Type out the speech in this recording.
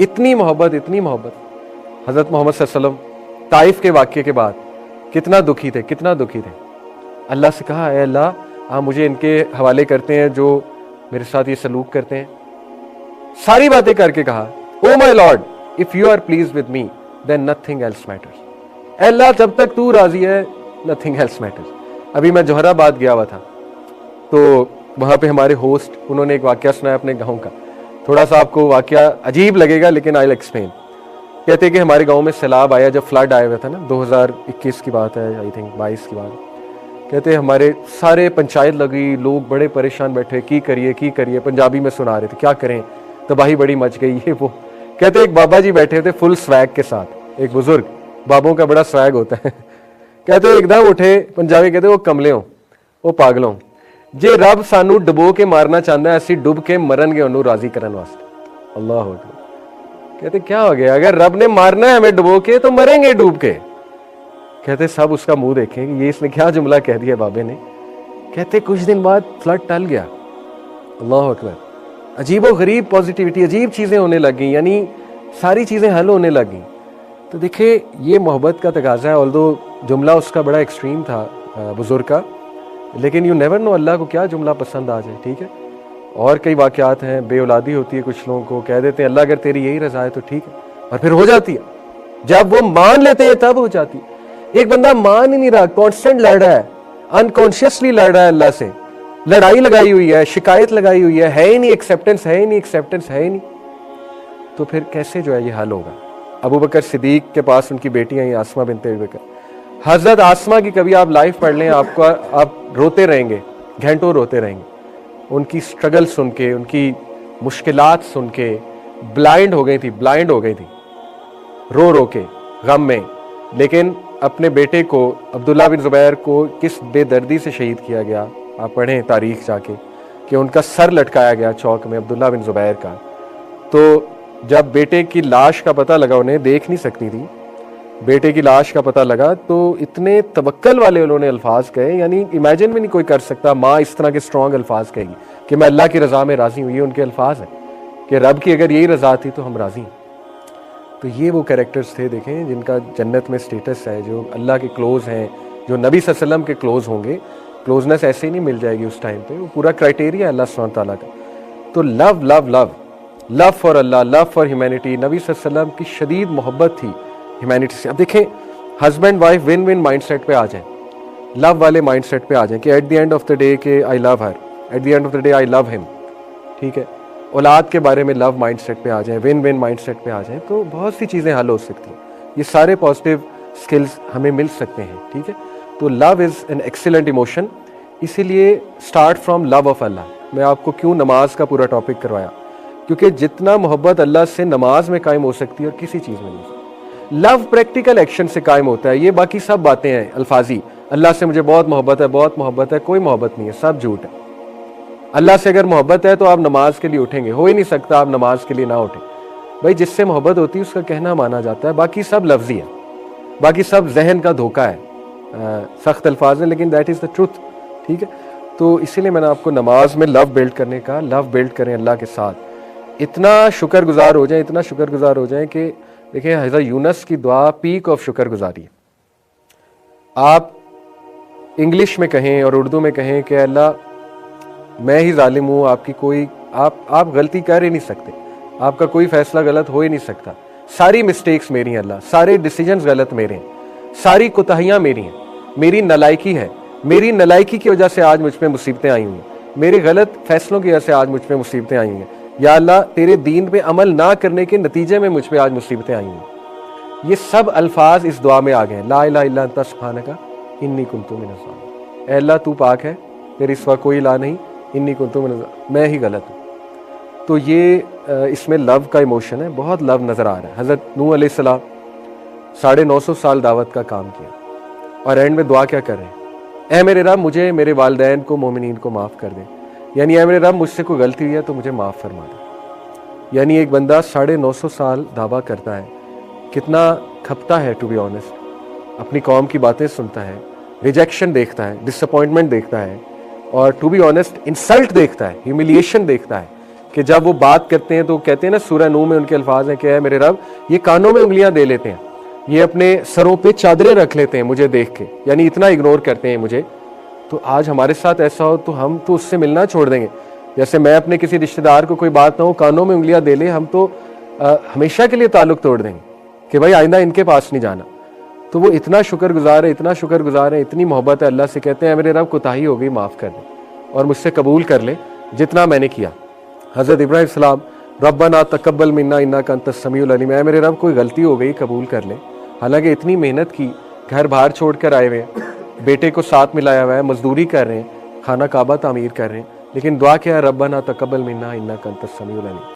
اتنی محبت حضرت محمد صلی اللہ علیہ وسلم طائف کے واقعے کے بعد کتنا دکھی تھے. اللہ سے کہا اے اللہ آپ مجھے ان کے حوالے کرتے ہیں جو میرے ساتھ یہ سلوک کرتے ہیں. ساری باتیں کر کے کہا oh my lord if you are please with me then nothing else matters. اے اللہ جب تک تو راضی ہے نتھنگ ایلس میٹرز. ابھی میں جوہر آباد گیا ہوا تھا تو وہاں پہ ہمارے ہوسٹ انہوں نے ایک واقعہ سنایا اپنے گاؤں کا. تھوڑا سا آپ کو واقعہ عجیب لگے گا لیکن آئی ول ایکسپلین. کہتے ہیں کہ ہمارے گاؤں میں سیلاب آیا جب فلڈ آیا ہوا تھا نا 2021 کی بات ہے آئی تھنک 22 کی بات. کہتے ہیں ہمارے سارے پنچایت لگی, لوگ بڑے پریشان بیٹھے کی کریے پنجابی میں سنا رہے تھے کیا کریں, تباہی بڑی مچ گئی یہ وہ. کہتے ہیں ایک بابا جی بیٹھے تھے فل سویگ کے ساتھ, ایک بزرگ, بابوں کا بڑا سویگ ہوتا ہے. کہتے ہیں ایک دم اٹھے, پنجابی کہتے ہیں وہ کملے ہوں وہ پاگلوں جے رب سانو ڈبو کے مارنا چاہتا ہے اسی ڈب کے مرن گے انہوں راضی کرن واسطے. اللہ اکبر. کہتے کیا ہو گیا اگر رب نے مارنا ہے ہمیں ڈبو کے تو مریں گے ڈوب کے. کہتے سب اس کا منہ دیکھیں کہ یہ اس نے کیا جملہ کہہ دیا بابے نے. کہتے کچھ دن بعد فلڈ ٹل گیا. اللہ اکبر. عجیب و غریب پازیٹیوٹی, عجیب چیزیں ہونے لگ گئیں, یعنی ساری چیزیں حل ہونے لگ گئیں. تو دیکھیں یہ محبت کا تقاضا ہے. آلدو جملہ اس کا بڑا ایکسٹریم تھا بزرگ کا, لیکن یو نیور نو اللہ کو کیا جملہ پسند آ جائے. ٹھیک ہے, اور کئی واقعات ہیں, بے اولادی ہوتی ہے کچھ لوگوں کو, کہہ دیتے ہیں اللہ اگر تیری یہی رضا ہے تو ٹھیک ہے, اور پھر ہو جاتی ہے. جب وہ مان لیتے ہیں تب ہو جاتی ہے. ایک بندہ مان ہی نہیں رہا, کانسٹنٹ لڑ رہا ہے, انکانشیسلی لڑ رہا ہے اللہ سے, لڑائی لگائی ہوئی ہے, شکایت لگائی ہوئی ہے ہی نہیں, ایکسیپٹنس ہے ہی نہیں, تو پھر کیسے جو ہے یہ حل ہوگا. ابو بکر صدیق کے پاس ان کی بیٹیاں ہیں آسمہ بنت ابی بکر. حضرت آسمہ کی کبھی آپ لائف پڑھ لیں آپ روتے رہیں گے, گھنٹوں روتے رہیں گے. ان کی سٹرگل سن کے, ان کی مشکلات سن کے بلائنڈ ہو گئی تھی رو کے غم میں. لیکن اپنے بیٹے کو عبداللہ بن زبیر کو کس بے دردی سے شہید کیا گیا, آپ پڑھیں تاریخ جا کے, کہ ان کا سر لٹکایا گیا چوک میں عبداللہ بن زبیر کا. تو جب بیٹے کی لاش کا پتہ لگا, انہیں دیکھ نہیں سکتی تھی, بیٹے کی لاش کا پتہ لگا تو اتنے توکل والے انہوں نے الفاظ کہے, یعنی امیجن بھی نہیں کوئی کر سکتا ماں اس طرح کے سٹرونگ الفاظ کہے گی کہ میں اللہ کی رضا میں راضی ہوں. یہ ان کے الفاظ ہیں کہ رب کی اگر یہی رضا تھی تو ہم راضی ہیں. تو یہ وہ کریکٹرز تھے دیکھیں جن کا جنت میں سٹیٹس ہے, جو اللہ کے کلوز ہیں, جو نبی صلی اللہ علیہ وسلم کے کلوز ہوں گے. کلوزنس ایسے ہی نہیں مل جائے گی اس ٹائم پہ, وہ پورا کرائٹیریا ہے اللہ سبحانہ تعالیٰ کا. تو love for Allah, love for humanity. نبی صلی اللہ علیہ وسلم کی شدید محبت تھی ہیومینٹی سے. اب دیکھیں husband wife one one mindset پہ آ جائیں, لو والے مائنڈ سیٹ پہ آ جائیں کہ at the end of the day کہ I love her, at the end of the day I love him. ٹھیک ہے, اولاد کے بارے میں لو مائنڈ سیٹ پہ آ جائیں, ون ون مائنڈ سیٹ پہ آ جائیں, تو بہت سی چیزیں حل ہو سکتی ہیں. یہ سارے پازیٹیو سکلز ہمیں مل سکتے ہیں. ٹھیک ہے, تو لو از این ایکسیلنٹ ایموشن. اسی لیے اسٹارٹ فرام لو آف اللہ. میں آپ کو کیوں نماز کا پورا ٹاپک کروایا, کیونکہ جتنا محبت اللہ سے نماز میں قائم ہو سکتی ہے اور کسی چیز میں نہیں ہو سکتی. لو پریکٹیکل ایکشن سے قائم ہوتا ہے. یہ باقی سب باتیں ہیں الفاظی, اللہ سے مجھے بہت محبت ہے, کوئی محبت نہیں ہے, سب جھوٹ ہے. اللہ سے اگر محبت ہے تو آپ نماز کے لیے اٹھیں گے, ہو ہی نہیں سکتا آپ نماز کے لیے نہ اٹھیں. بھائی جس سے محبت ہوتی ہے اس کا کہنا مانا جاتا ہے, باقی سب لفظی ہے, باقی سب ذہن کا دھوکہ ہے, سخت الفاظ ہیں لیکن دیٹ از دا ٹروتھ. ٹھیک ہے, تو اسی لیے میں نے آپ کو نماز میں لو بلڈ کرنے کا, لو بلڈ کریں اللہ کے ساتھ. اتنا شکر گزار ہو جائیں کہ دیکھیں حضرت یونس کی دعا پیک آف شکر گزاری ہے. آپ انگلش میں کہیں اور اردو میں کہیں کہ اللہ میں ہی ظالم ہوں, آپ کی کوئی آپ غلطی کر ہی نہیں سکتے, آپ کا کوئی فیصلہ غلط ہو ہی نہیں سکتا, ساری مسٹیکس میری ہیں اللہ, سارے ڈیسیجنز غلط میرے ہیں, ساری کوتاہیاں میری ہیں, میری نالائکی ہے, میری نالائکی کی وجہ سے آج مجھ پہ مصیبتیں آئی ہوئی ہیں, میرے غلط فیصلوں کی وجہ سے آج مجھ پہ مصیبتیں آئی ہوئی ہیں. یا اللہ تیرے دین پہ عمل نہ کرنے کے نتیجے میں مجھ پہ آج مصیبتیں آئی ہیں. یہ سب الفاظ اس دعا میں آ گئے ہیں, لا الہ الا انت سبحانک انی کنت من الظالمین. اے اللہ تو پاک ہے, تیرے سوا کوئی الہ نہیں, انی کنت من الظالمین, میں ہی غلط ہوں. تو یہ اس میں لو کا ایموشن ہے, بہت لو نظر آ رہا ہے. حضرت نوح علیہ السلام 950 سال دعوت کا کام کیا اور اینڈ میں دعا کیا کر رہے ہیں, اے میرے رب مجھے میرے والدین کو مومنین کو معاف کر دے, یعنی اے میرے رب مجھ سے کوئی غلطی ہوئی ہے تو مجھے معاف فرما دے. یعنی ایک بندہ 950 سال دعویٰ کرتا ہے, کتنا کھپتا ہے ٹو بی آنیسٹ, اپنی قوم کی باتیں سنتا ہے, ریجیکشن دیکھتا ہے, ڈس اپوائنٹمنٹ دیکھتا ہے, اور ٹو بی آنیسٹ انسلٹ دیکھتا ہے, ہیوملیشن دیکھتا ہے, کہ جب وہ بات کرتے ہیں تو کہتے ہیں نا سورہ نوح میں ان کے الفاظ ہیں کہ اے میرے رب یہ کانوں میں انگلیاں دے لیتے ہیں, یہ اپنے سروں پہ چادریں رکھ لیتے ہیں مجھے دیکھ کے, یعنی اتنا اگنور کرتے ہیں مجھے. تو آج ہمارے ساتھ ایسا ہو تو ہم تو اس سے ملنا چھوڑ دیں گے. جیسے میں اپنے کسی رشتہ دار کو کوئی بات نہ ہو کانوں میں انگلیاں دے لے, ہم تو ہمیشہ کے لیے تعلق توڑ دیں گے کہ بھائی آئندہ ان کے پاس نہیں جانا. تو وہ اتنا شکر گزار ہے, اتنا شکر گزار ہے, اتنی محبت ہے اللہ سے, کہتے ہیں میرے رب کوتاہی ہو گئی معاف کر دیں اور مجھ سے قبول کر لے جتنا میں نے کیا. حضرت ابراہیم السلام ربنا تقبل منا انک انت السمیع العلیم, اے میرے رب کوئی غلطی ہو گئی قبول کر لے. حالانکہ اتنی محنت کی, گھر باہر چھوڑ کر آئے ہوئے ہیں, بیٹے کو ساتھ ملایا ہوا ہے, مزدوری کر رہے ہیں, خانہ کعبہ تعمیر کر رہے ہیں, لیکن دعا کیا ہے ربنا تقبل منا انک انت السمیع العلیم.